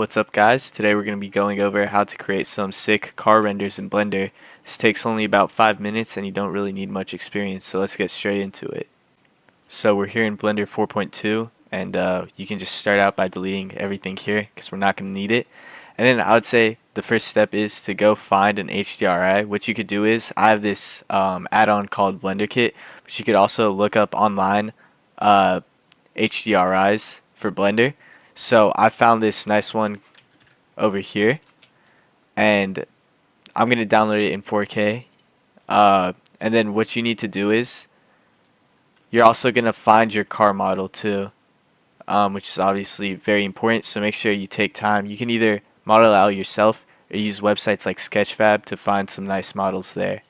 What's up guys? Today we're going to be going over how to create some sick car renders in Blender. This takes only about 5 minutes and you don't really need much experience, so let's get straight into it. So we're here in Blender 4.2 and you can just start out by deleting everything here because we're not going to need it. And then I would say the first step is to go find an HDRI. What you could do is, I have this add-on called Blender Kit, but you could also look up online uh, HDRIs for Blender. So I found this nice one over here, and I'm gonna download it in 4K. And then what you need to do is you're also gonna find your car model too, which is obviously very important. So make sure you take time. You can either model out yourself or use websites like Sketchfab to find some nice models there.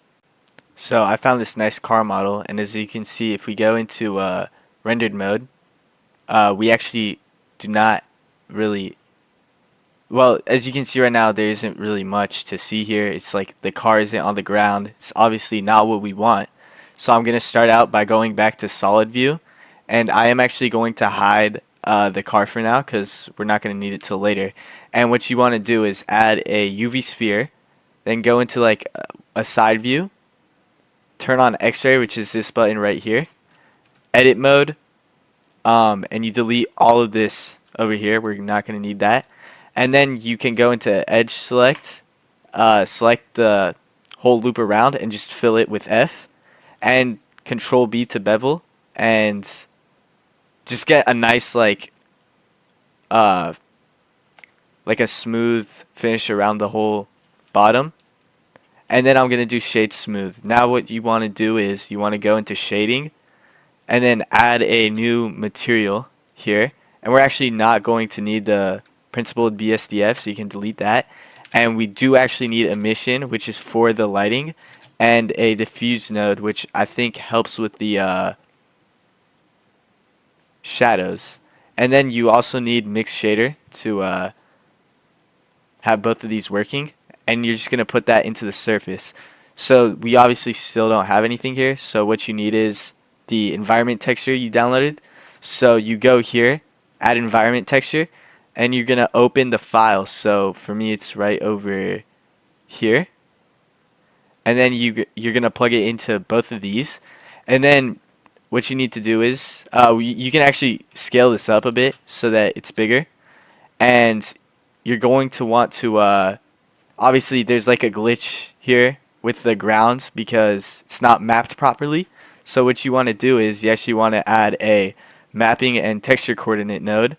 So I found this nice car model, and as you can see, if we go into rendered mode, we actually do not really, well, as you can see right now, there isn't really much to see here. It's like the car isn't on the ground. It's obviously not what we want. So I'm going to start out by going back to solid view, and I am actually going to hide the car for now because we're not going to need it till later. And what you want to do is add a UV sphere, then go into like a side view, turn on X-ray, which is this button right here, edit mode, and you delete all of this over here. We're not going to need that. And then you can go into edge select, select the whole loop around and just fill it with F, and control B to bevel, and just get a nice uh like a smooth finish around the whole bottom. And then I'm going to do shade smooth. Now what you want to do is you want to go into shading and then add a new material here, and we're actually not going to need the principled BSDF, so you can delete that. And we do actually need emission, which is for the lighting, and a diffuse node, which I think helps with the shadows. And then you also need mix shader to have both of these working, and you're just going to put that into the surface. So we obviously still don't have anything here, so what you need is the environment texture you downloaded. So you go here, add environment texture, and you're gonna open the file. So for me it's right over here, and then you're gonna plug it into both of these. And then what you need to do is you can actually scale this up a bit so that it's bigger, and you're going to want to obviously there's like a glitch here with the grounds because it's not mapped properly. So what you want to do is you actually want to add a mapping and texture coordinate node.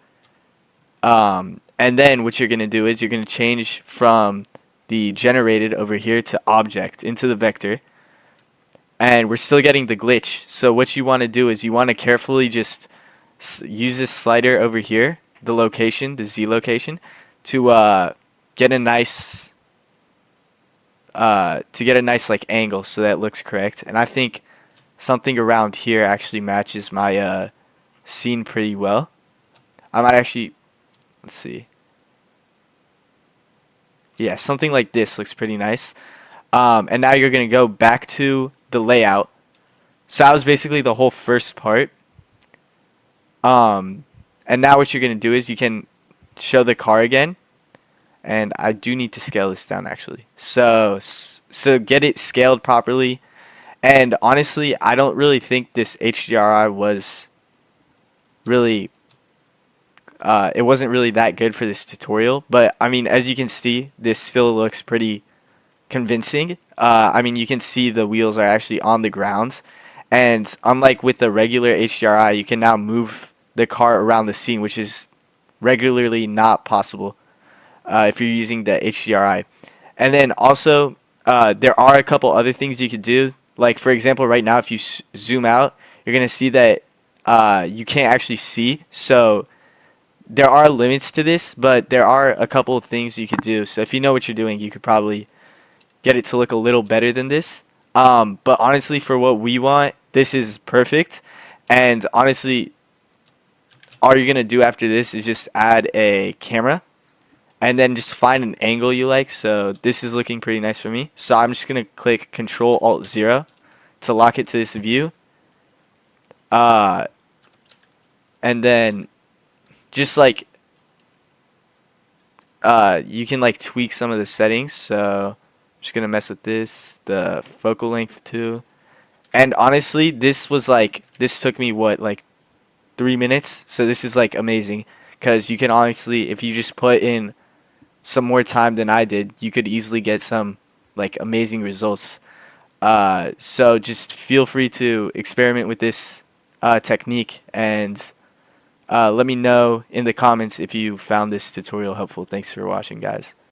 And then what you're going to do is you're going to change from the generated over here to object into the vector. And we're still getting the glitch. So what you want to do is you want to carefully just use this slider over here, the location, the Z location, to get a nice like angle so that it looks correct. And I think something around here actually matches my scene pretty well. I might actually, let's see. Yeah, something like this looks pretty nice. And now you're going to go back to the layout. So that was basically the whole first part. And now what you're going to do is you can show the car again. And I do need to scale this down actually. So get it scaled properly. And honestly, I don't really think this HDRI was really it wasn't really that good for this tutorial, but I mean, as you can see, this still looks pretty convincing. I mean, you can see the wheels are actually on the ground, and unlike with the regular HDRI, you can now move the car around the scene, which is regularly not possible if you're using the HDRI. And then also, there are a couple other things you could do. Like for example, right now, if you zoom out, you're gonna see that you can't actually see. So there are limits to this, but there are a couple of things you could do. So if you know what you're doing, you could probably get it to look a little better than this. But honestly, for what we want, this is perfect. And honestly, all you're gonna do after this is just add a camera, and then just find an angle you like. So this is looking pretty nice for me. So I'm just gonna click Control Alt 0 to lock it to this view. And then just like You can like tweak some of the settings. So I'm just gonna mess with this, the focal length too. And honestly, this took me what, like 3 minutes. So this is like amazing because you can honestly, if you just put in some more time than I did, you could easily get some like amazing results. So just feel free to experiment with this technique and let me know in the comments if you found this tutorial helpful. Thanks for watching, guys.